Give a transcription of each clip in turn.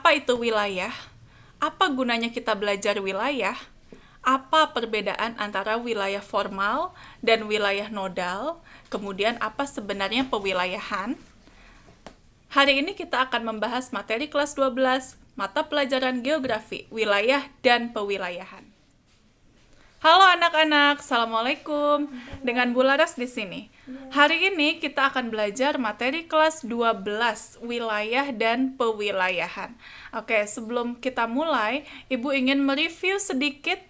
Apa itu wilayah? Apa gunanya kita belajar wilayah? Apa perbedaan antara wilayah formal dan wilayah nodal? Kemudian apa sebenarnya pewilayahan? Hari ini kita akan membahas materi kelas 12, mata pelajaran geografi, wilayah dan pewilayahan. Halo anak-anak, Assalamualaikum. Dengan Bu Laras di sini. Hari ini kita akan belajar materi kelas 12, wilayah dan pewilayahan. Oke, sebelum kita mulai, Ibu ingin mereview sedikit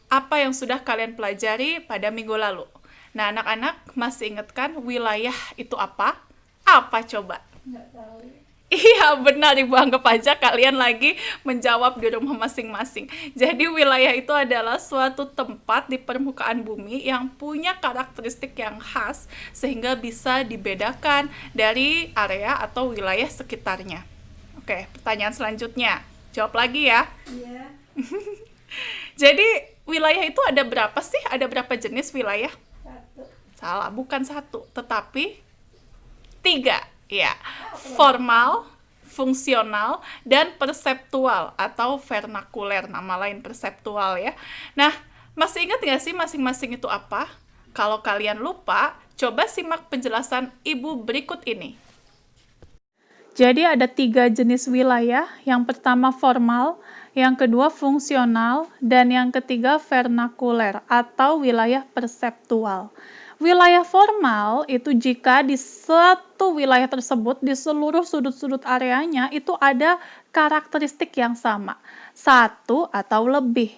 apa yang sudah kalian pelajari pada minggu lalu. Nah, anak-anak masih ingat kan wilayah itu apa? Apa coba? Nggak tahu. Iya, benar. Ibu anggap aja kalian lagi menjawab di rumah masing-masing. Jadi, wilayah itu adalah suatu tempat di permukaan bumi yang punya karakteristik yang khas sehingga bisa dibedakan dari area atau wilayah sekitarnya. Oke, pertanyaan selanjutnya. Jawab lagi ya. Iya. Jadi, wilayah itu ada berapa sih? Ada berapa jenis wilayah? Satu. Salah, bukan satu, tetapi 3. Ya, formal, fungsional, dan perseptual atau vernakuler, nama lain perseptual ya. Nah, masih ingat nggak sih masing-masing itu apa? Kalau kalian lupa, coba simak penjelasan Ibu berikut ini. Jadi ada 3 jenis wilayah, yang pertama formal, yang kedua fungsional, dan yang ketiga vernakuler atau wilayah perseptual. Wilayah formal itu jika di suatu wilayah tersebut, di seluruh sudut-sudut areanya, itu ada karakteristik yang sama, satu atau lebih.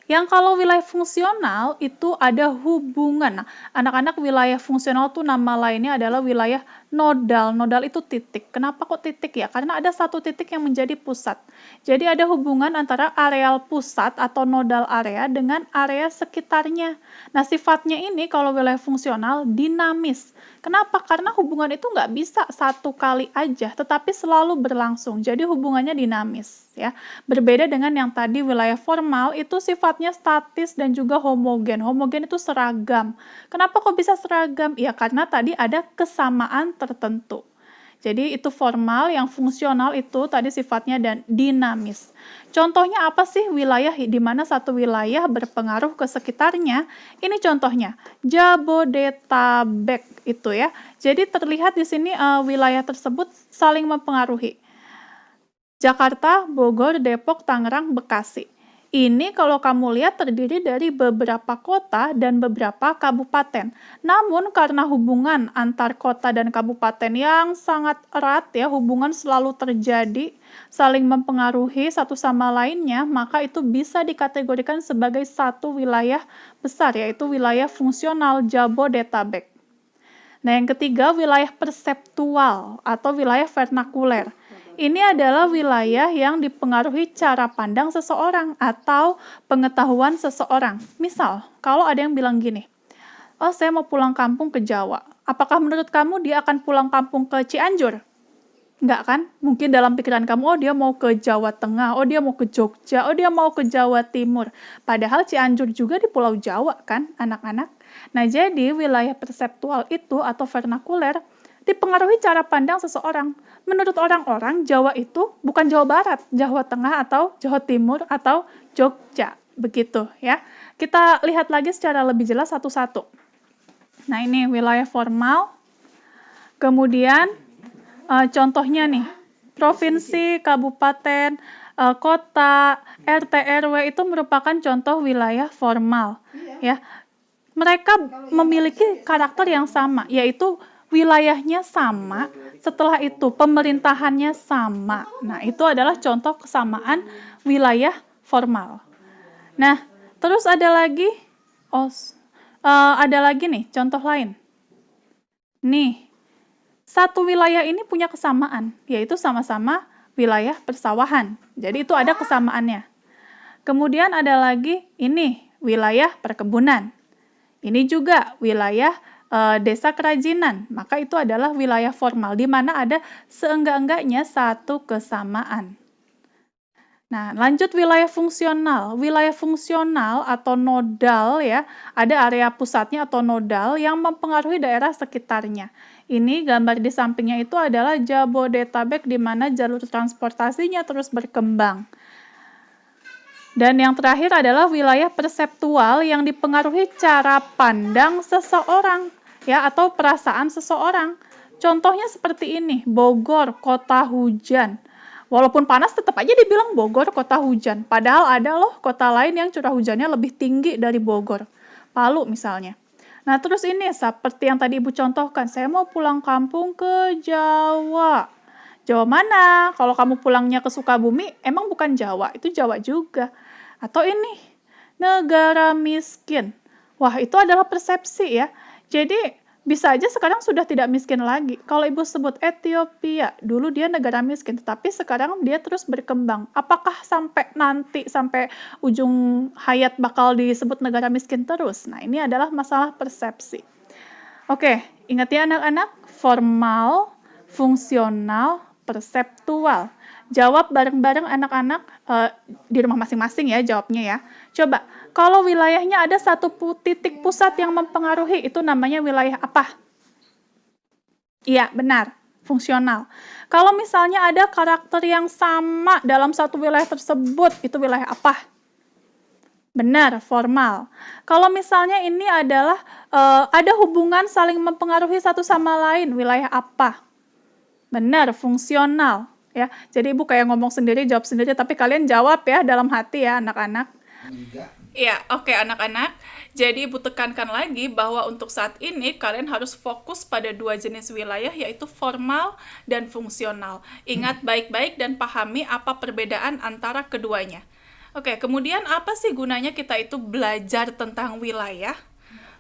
Yang kalau wilayah fungsional itu ada hubungan. Nah, anak-anak wilayah fungsional tuh nama lainnya adalah wilayah nodal. Nodal itu titik. Kenapa kok titik ya? Karena ada satu titik yang menjadi pusat. Jadi ada hubungan antara areal pusat atau nodal area dengan area sekitarnya. Nah, sifatnya ini kalau wilayah fungsional dinamis. Kenapa? Karena hubungan itu nggak bisa satu kali aja, tetapi selalu berlangsung. Jadi hubungannya dinamis, ya. Berbeda dengan yang tadi wilayah formal itu sifatnya statis dan juga homogen. Homogen itu seragam. Kenapa kok bisa seragam? Ya karena tadi ada kesamaan tertentu. Jadi itu formal, yang fungsional itu tadi sifatnya dan dinamis. Contohnya apa sih wilayah di mana satu wilayah berpengaruh ke sekitarnya? Ini contohnya, Jabodetabek itu ya. Jadi terlihat di sini wilayah tersebut saling mempengaruhi. Jakarta, Bogor, Depok, Tangerang, Bekasi. Ini kalau kamu lihat terdiri dari beberapa kota dan beberapa kabupaten. Namun karena hubungan antar kota dan kabupaten yang sangat erat ya, hubungan selalu terjadi, saling mempengaruhi satu sama lainnya, maka itu bisa dikategorikan sebagai satu wilayah besar, yaitu wilayah fungsional Jabodetabek. Nah, yang ketiga wilayah perseptual atau wilayah vernakuler. Ini adalah wilayah yang dipengaruhi cara pandang seseorang atau pengetahuan seseorang. Misal, kalau ada yang bilang gini, oh saya mau pulang kampung ke Jawa. Apakah menurut kamu dia akan pulang kampung ke Cianjur? Enggak kan? Mungkin dalam pikiran kamu, oh dia mau ke Jawa Tengah, oh dia mau ke Jogja, oh dia mau ke Jawa Timur. Padahal Cianjur juga di Pulau Jawa kan, anak-anak? Nah, jadi wilayah perseptual itu atau vernakuler dipengaruhi cara pandang seseorang. Menurut orang-orang, Jawa itu bukan Jawa Barat, Jawa Tengah atau Jawa Timur atau Jogja. Begitu ya. Kita lihat lagi secara lebih jelas satu-satu. Nah, ini wilayah formal. Kemudian contohnya nih, provinsi, kabupaten, kota, RT, RW itu merupakan contoh wilayah formal. Ya, mereka memiliki karakter yang sama, yaitu wilayahnya sama, setelah itu pemerintahannya sama. Nah, itu adalah contoh kesamaan wilayah formal. Nah, terus ada lagi, ada lagi nih contoh lain. Nih, satu wilayah ini punya kesamaan, yaitu sama-sama wilayah persawahan. Jadi itu ada kesamaannya. Kemudian ada lagi ini wilayah perkebunan. Ini juga wilayah desa kerajinan, maka itu adalah wilayah formal, di mana ada seenggak-enggaknya satu kesamaan. Nah, lanjut wilayah fungsional. Wilayah fungsional atau nodal ya, ada area pusatnya atau nodal yang mempengaruhi daerah sekitarnya. Ini gambar di sampingnya itu adalah Jabodetabek di mana jalur transportasinya terus berkembang. Dan yang terakhir adalah wilayah perseptual yang dipengaruhi cara pandang seseorang ya atau perasaan seseorang. Contohnya seperti ini, Bogor, kota hujan. Walaupun panas tetap aja dibilang Bogor kota hujan. Padahal ada loh kota lain yang curah hujannya lebih tinggi dari Bogor. Palu misalnya. Nah, terus ini seperti yang tadi Ibu contohkan, saya mau pulang kampung ke Jawa. Jawa mana? Kalau kamu pulangnya ke Sukabumi, emang bukan Jawa, itu Jawa juga. Atau ini, negara miskin. Wah, itu adalah persepsi ya. Jadi, bisa aja sekarang sudah tidak miskin lagi. Kalau Ibu sebut Ethiopia, dulu dia negara miskin, tetapi sekarang dia terus berkembang. Apakah sampai nanti, sampai ujung hayat bakal disebut negara miskin terus? Nah, ini adalah masalah persepsi. Oke, ingat ya anak-anak, formal, fungsional, perseptual. Jawab bareng-bareng anak-anak di rumah masing-masing ya jawabnya ya. Coba, kalau wilayahnya ada satu titik pusat yang mempengaruhi, itu namanya wilayah apa? Iya, benar. Fungsional. Kalau misalnya ada karakter yang sama dalam satu wilayah tersebut, itu wilayah apa? Benar, formal. Kalau misalnya ini adalah ada hubungan saling mempengaruhi satu sama lain, wilayah apa? Benar, fungsional. Ya, jadi Ibu kayak ngomong sendiri, jawab sendiri, tapi kalian jawab ya dalam hati ya anak-anak. Iya, oke anak-anak. Jadi Ibu tekankan lagi bahwa untuk saat ini kalian harus fokus pada dua jenis wilayah yaitu formal dan fungsional. Ingat baik-baik dan pahami apa perbedaan antara keduanya. Oke, kemudian apa sih gunanya kita itu belajar tentang wilayah?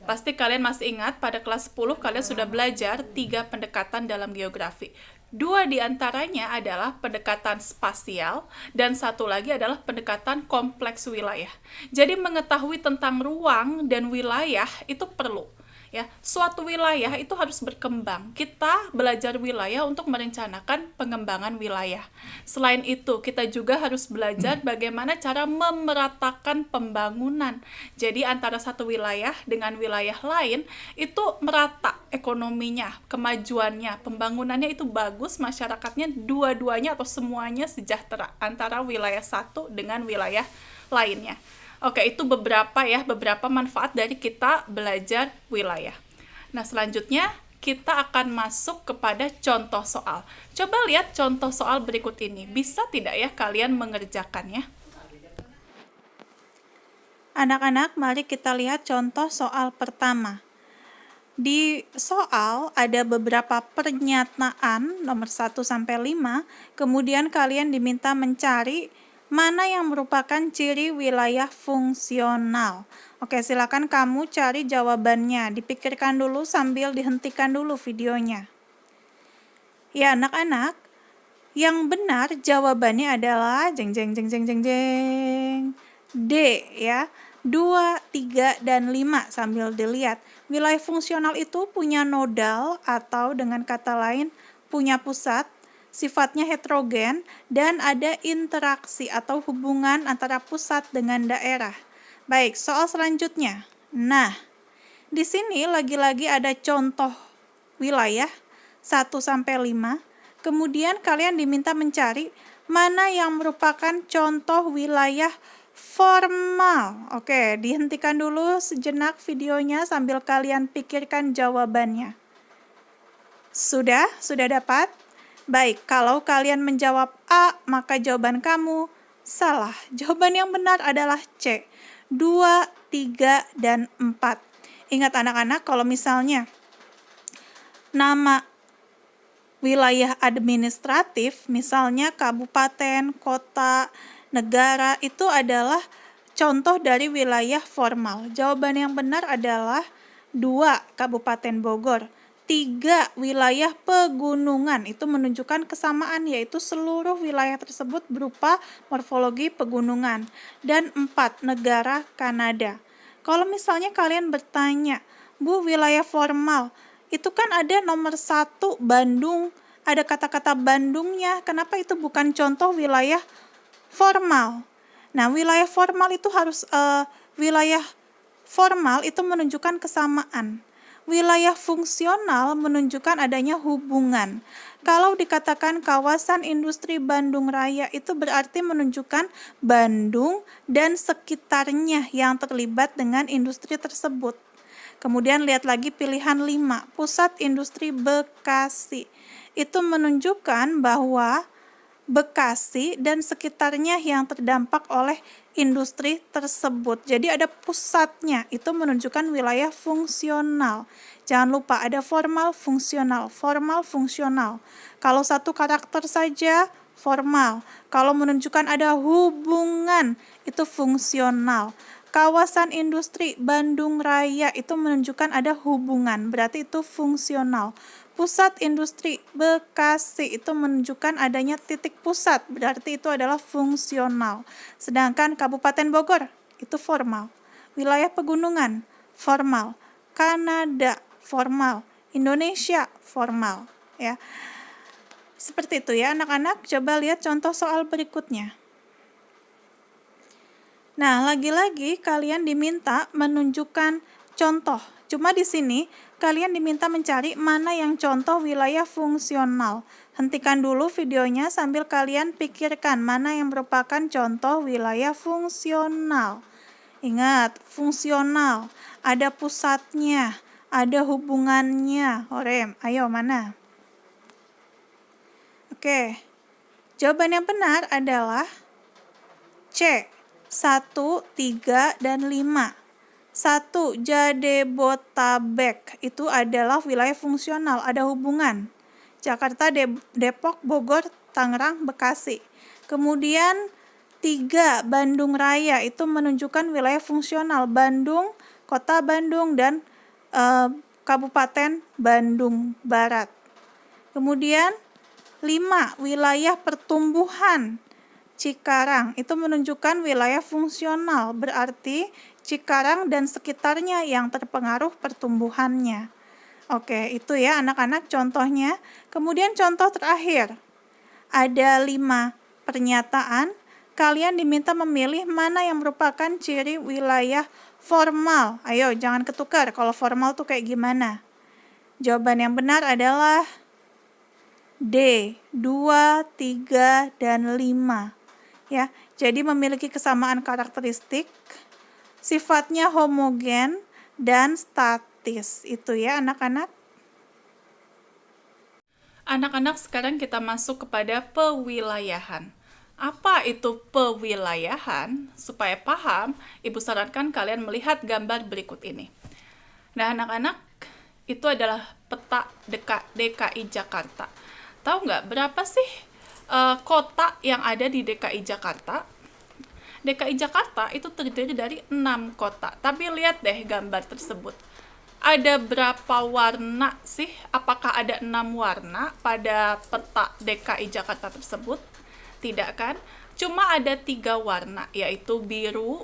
Pasti kalian masih ingat pada kelas 10 kalian sudah belajar 3 pendekatan dalam geografi. 2 diantaranya adalah pendekatan spasial dan satu lagi adalah pendekatan kompleks wilayah. Jadi mengetahui tentang ruang dan wilayah itu perlu. Ya, suatu wilayah itu harus berkembang. Kita belajar wilayah untuk merencanakan pengembangan wilayah. Selain itu, kita juga harus belajar bagaimana cara memeratakan pembangunan. Jadi antara satu wilayah dengan wilayah lain itu merata ekonominya, kemajuannya, pembangunannya itu bagus, masyarakatnya dua-duanya atau semuanya sejahtera antara wilayah satu dengan wilayah lainnya. Oke, itu beberapa manfaat dari kita belajar wilayah. Nah, selanjutnya kita akan masuk kepada contoh soal. Coba lihat contoh soal berikut ini. Bisa tidak ya kalian mengerjakannya? Anak-anak, mari kita lihat contoh soal pertama. Di soal ada beberapa pernyataan nomor 1 sampai 5, kemudian kalian diminta mencari mana yang merupakan ciri wilayah fungsional. Oke, silakan kamu cari jawabannya. Dipikirkan dulu sambil dihentikan dulu videonya. Ya, anak-anak, yang benar jawabannya adalah jeng jeng jeng jeng jeng jeng. D ya. 2, 3, dan 5 sambil dilihat. Wilayah fungsional itu punya nodal atau dengan kata lain punya pusat, sifatnya heterogen, dan ada interaksi atau hubungan antara pusat dengan daerah. Baik, soal selanjutnya. Nah, di sini lagi-lagi ada contoh wilayah 1 sampai 5. Kemudian kalian diminta mencari mana yang merupakan contoh wilayah formal. Oke, dihentikan dulu sejenak videonya sambil kalian pikirkan jawabannya. Sudah dapat? Baik, kalau kalian menjawab A, maka jawaban kamu salah. Jawaban yang benar adalah C. 2, 3, dan 4. Ingat anak-anak, kalau misalnya nama wilayah administratif, misalnya kabupaten, kota, negara, itu adalah contoh dari wilayah formal. Jawaban yang benar adalah 2, Kabupaten Bogor. 3, wilayah pegunungan. Itu menunjukkan kesamaan, yaitu seluruh wilayah tersebut berupa morfologi pegunungan. Dan 4, negara Kanada. Kalau misalnya kalian bertanya, Bu, wilayah formal, itu kan ada nomor 1, Bandung. Ada kata-kata Bandungnya. Kenapa itu bukan contoh wilayah formal? Nah, wilayah formal itu harus wilayah formal itu menunjukkan kesamaan. Wilayah fungsional menunjukkan adanya hubungan. Kalau dikatakan kawasan industri Bandung Raya itu berarti menunjukkan Bandung dan sekitarnya yang terlibat dengan industri tersebut. Kemudian lihat lagi pilihan 5, pusat industri Bekasi. Itu menunjukkan bahwa Bekasi dan sekitarnya yang terdampak oleh industri tersebut. Jadi ada pusatnya, itu menunjukkan wilayah fungsional. Jangan lupa ada formal, fungsional, formal, fungsional. Kalau satu karakter saja, formal. Kalau menunjukkan ada hubungan, itu fungsional. Kawasan industri Bandung Raya itu menunjukkan ada hubungan, berarti itu fungsional. Pusat industri Bekasi itu menunjukkan adanya titik pusat, berarti itu adalah fungsional. Sedangkan Kabupaten Bogor itu formal. Wilayah pegunungan formal. Kanada formal. Indonesia formal, ya. Seperti itu ya anak-anak. Coba lihat contoh soal berikutnya. Nah, lagi-lagi kalian diminta menunjukkan contoh. Cuma di sini kalian diminta mencari mana yang contoh wilayah fungsional. Hentikan dulu videonya sambil kalian pikirkan mana yang merupakan contoh wilayah fungsional. Ingat, fungsional, ada pusatnya, ada hubungannya. Orem, ayo mana? Oke, jawaban yang benar adalah C. 1, 3, dan 5. 1. Jabodetabek itu adalah wilayah fungsional, ada hubungan. Jakarta, Depok, Bogor, Tangerang, Bekasi. Kemudian 3. Bandung Raya itu menunjukkan wilayah fungsional, Bandung, Kota Bandung, dan Kabupaten Bandung Barat. Kemudian 5. Wilayah pertumbuhan, Cikarang itu menunjukkan wilayah fungsional, berarti Cikarang dan sekitarnya yang terpengaruh pertumbuhannya. Oke, itu ya anak-anak contohnya. Kemudian contoh terakhir, ada 5 pernyataan. Kalian diminta memilih mana yang merupakan ciri wilayah formal. Ayo, jangan ketukar, kalau formal tuh kayak gimana? Jawaban yang benar adalah D, 2, 3, dan 5. Ya, jadi memiliki kesamaan karakteristik, sifatnya homogen dan statis. Itu ya anak-anak. Anak-anak, sekarang kita masuk kepada pewilayahan. Apa itu pewilayahan? Supaya paham, Ibu sarankan kalian melihat gambar berikut ini. Nah, anak-anak, itu adalah peta DKI Jakarta. Tahu nggak berapa sih kota yang ada di DKI Jakarta? DKI Jakarta itu terdiri dari 6 kota. Tapi lihat deh gambar tersebut. Ada berapa warna sih? Apakah ada 6 warna pada peta DKI Jakarta tersebut? Tidak kan? Cuma ada 3 warna, yaitu biru,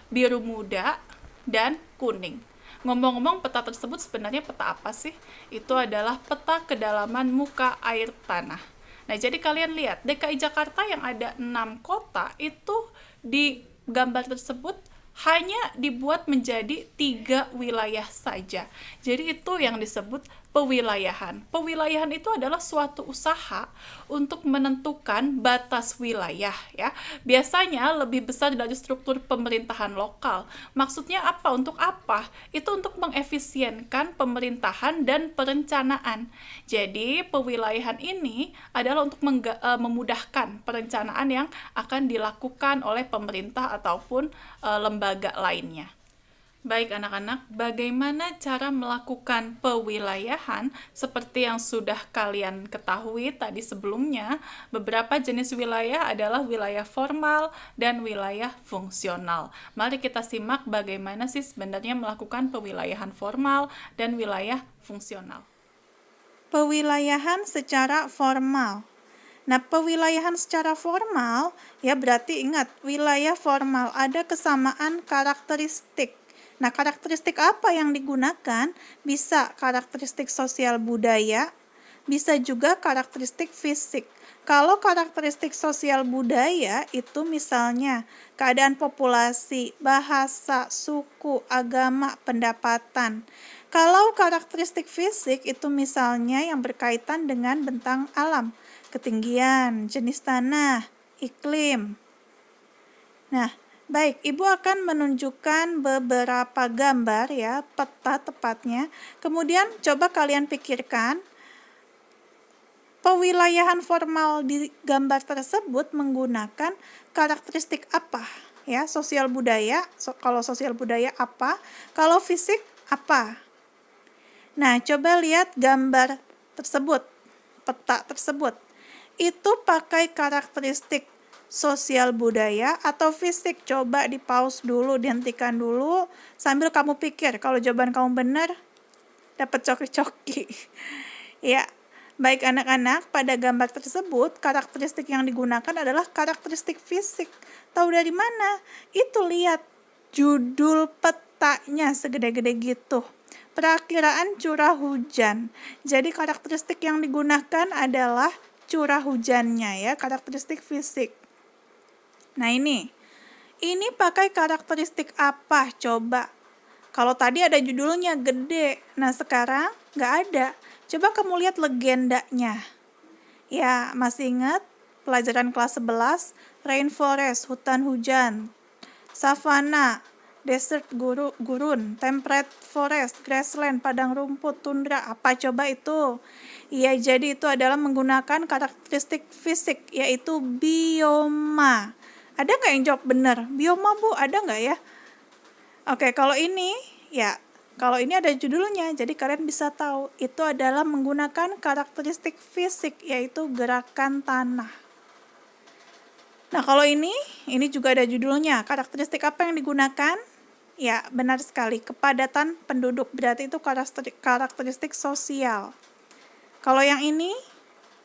biru muda, dan kuning. Ngomong-ngomong, peta tersebut sebenarnya peta apa sih? Itu adalah peta kedalaman muka air tanah. Nah, jadi kalian lihat, DKI Jakarta yang ada 6 kota itu di gambar tersebut hanya dibuat menjadi 3 wilayah saja. Jadi itu yang disebut pewilayahan. Pewilayahan itu adalah suatu usaha untuk menentukan batas wilayah, ya. Biasanya lebih besar dari struktur pemerintahan lokal. Maksudnya apa? Untuk apa? Itu untuk mengefisienkan pemerintahan dan perencanaan. Jadi pewilayahan ini adalah untuk memudahkan perencanaan yang akan dilakukan oleh pemerintah ataupun lembaga lainnya. Baik anak-anak, bagaimana cara melakukan pewilayahan? Seperti yang sudah kalian ketahui tadi sebelumnya, beberapa jenis wilayah adalah wilayah formal dan wilayah fungsional. Mari kita simak bagaimana sih sebenarnya melakukan pewilayahan formal dan wilayah fungsional. Pewilayahan secara formal. Nah, pewilayahan secara formal, ya berarti ingat, wilayah formal ada kesamaan karakteristik. Nah, karakteristik apa yang digunakan? Bisa karakteristik sosial budaya, bisa juga karakteristik fisik. Kalau karakteristik sosial budaya itu misalnya keadaan populasi, bahasa, suku, agama, pendapatan. Kalau karakteristik fisik itu misalnya yang berkaitan dengan bentang alam, ketinggian, jenis tanah, iklim. Nah, baik, Ibu akan menunjukkan beberapa gambar ya, peta tepatnya. Kemudian coba kalian pikirkan pewilayahan formal di gambar tersebut menggunakan karakteristik apa? Ya, sosial budaya, kalau sosial budaya apa? Kalau fisik apa? Nah, coba lihat gambar tersebut, peta tersebut. Itu pakai karakteristik sosial budaya atau fisik? Coba di-pause dulu, dihentikan dulu, sambil kamu pikir. Kalau jawaban kamu benar, dapat coki-coki. Ya, baik anak-anak, pada gambar tersebut, karakteristik yang digunakan adalah karakteristik fisik. Tahu dari mana? Itu lihat judul petanya segede-gede gitu. Perakiraan curah hujan. Jadi karakteristik yang digunakan adalah curah hujannya ya, karakteristik fisik. Nah ini pakai karakteristik apa? Coba. Kalau tadi ada judulnya gede, nah sekarang nggak ada. Coba kamu lihat legendanya. Ya, masih ingat pelajaran kelas 11, rainforest, hutan hujan, savana, desert gurun, temperate forest, grassland, padang rumput, tundra, apa coba itu? Iya, jadi itu adalah menggunakan karakteristik fisik, yaitu bioma. Ada nggak yang jawab benar? Bioma, Bu, ada nggak ya? Oke, kalau ini ada judulnya, jadi kalian bisa tahu itu adalah menggunakan karakteristik fisik, yaitu gerakan tanah. Nah, kalau ini juga ada judulnya, karakteristik apa yang digunakan? Ya, benar sekali, kepadatan penduduk, berarti itu karakteristik sosial. Kalau yang ini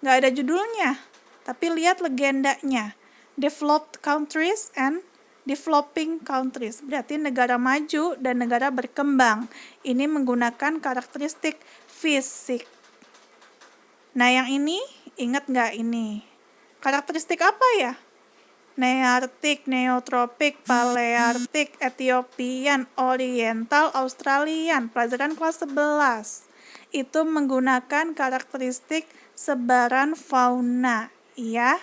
nggak ada judulnya, tapi lihat legendanya, developed countries and developing countries, berarti negara maju dan negara berkembang. Ini menggunakan karakteristik fisik. Nah, yang ini, ingat nggak ini? Karakteristik apa ya? Nearktik, Neotropik, Palearktik, Ethiopian, Oriental, Australian, pelajaran kelas 11. Itu menggunakan karakteristik sebaran fauna, ya.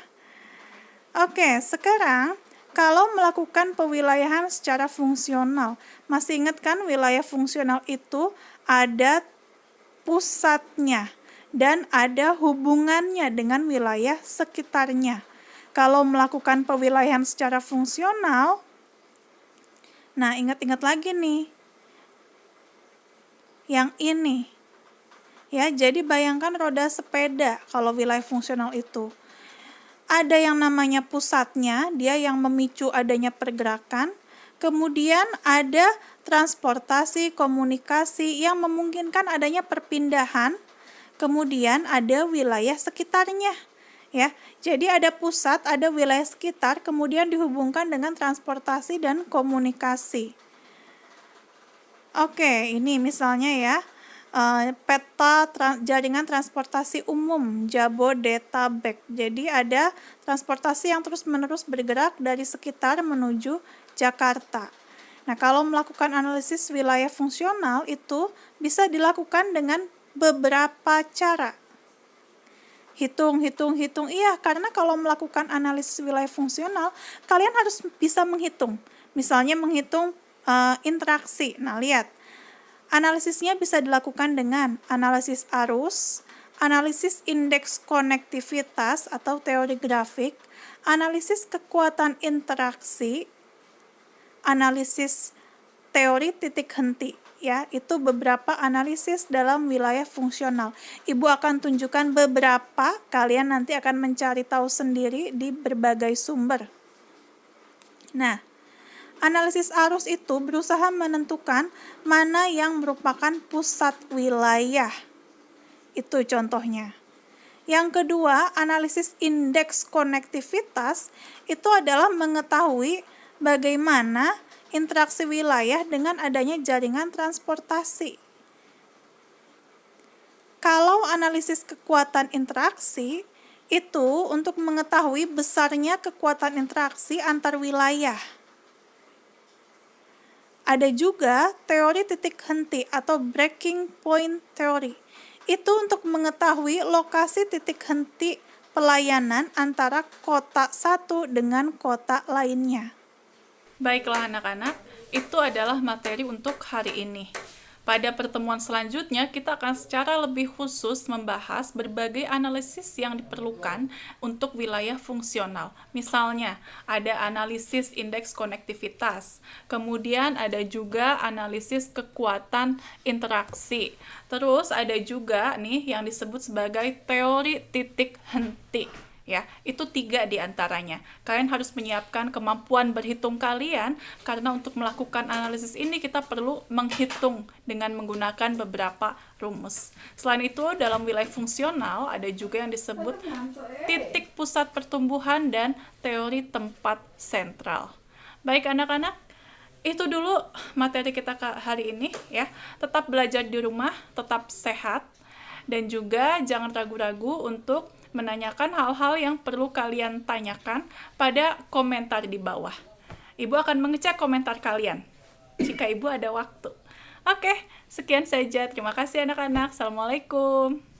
Oke, sekarang kalau melakukan pewilayahan secara fungsional, masih ingat kan wilayah fungsional itu ada pusatnya dan ada hubungannya dengan wilayah sekitarnya. Kalau melakukan pewilayahan secara fungsional, nah ingat-ingat lagi nih, yang ini. Ya, jadi bayangkan roda sepeda kalau wilayah fungsional itu. Ada yang namanya pusatnya, dia yang memicu adanya pergerakan. Kemudian ada transportasi, komunikasi yang memungkinkan adanya perpindahan. Kemudian ada wilayah sekitarnya. Ya, jadi ada pusat, ada wilayah sekitar, kemudian dihubungkan dengan transportasi dan komunikasi. Oke, ini misalnya ya, peta jaringan transportasi umum Jabodetabek. Jadi ada transportasi yang terus-menerus bergerak dari sekitar menuju Jakarta. Nah, kalau melakukan analisis wilayah fungsional itu bisa dilakukan dengan beberapa cara. Hitung. Iya, karena kalau melakukan analisis wilayah fungsional, kalian harus bisa menghitung. Misalnya menghitung interaksi. Nah, lihat. Analisisnya bisa dilakukan dengan analisis arus, analisis indeks konektivitas atau teori grafik, analisis kekuatan interaksi, analisis teori titik henti. Ya, itu beberapa analisis dalam wilayah fungsional. Ibu akan tunjukkan beberapa, kalian nanti akan mencari tahu sendiri di berbagai sumber. Nah, analisis arus itu berusaha menentukan mana yang merupakan pusat wilayah. Itu contohnya. Yang kedua, analisis indeks konektivitas itu adalah mengetahui bagaimana interaksi wilayah dengan adanya jaringan transportasi. Kalau analisis kekuatan interaksi, itu untuk mengetahui besarnya kekuatan interaksi antar wilayah. Ada juga teori titik henti atau breaking point theory. Itu untuk mengetahui lokasi titik henti pelayanan antara kota satu dengan kota lainnya. Baiklah anak-anak, itu adalah materi untuk hari ini. Pada pertemuan selanjutnya, kita akan secara lebih khusus membahas berbagai analisis yang diperlukan untuk wilayah fungsional. Misalnya, ada analisis indeks konektivitas, kemudian ada juga analisis kekuatan interaksi. Terus ada juga nih yang disebut sebagai teori titik henti. Ya, itu 3 di antaranya. Kalian harus menyiapkan kemampuan berhitung kalian, karena untuk melakukan analisis ini kita perlu menghitung dengan menggunakan beberapa rumus. Selain itu, dalam wilayah fungsional ada juga yang disebut titik pusat pertumbuhan dan teori tempat sentral. Baik anak-anak, itu dulu materi kita hari ini ya. Tetap belajar di rumah, tetap sehat, dan juga jangan ragu-ragu untuk menanyakan hal-hal yang perlu kalian tanyakan pada komentar di bawah. Ibu akan mengecek komentar kalian jika Ibu ada waktu. Oke, sekian saja. Terima kasih anak-anak. Assalamualaikum.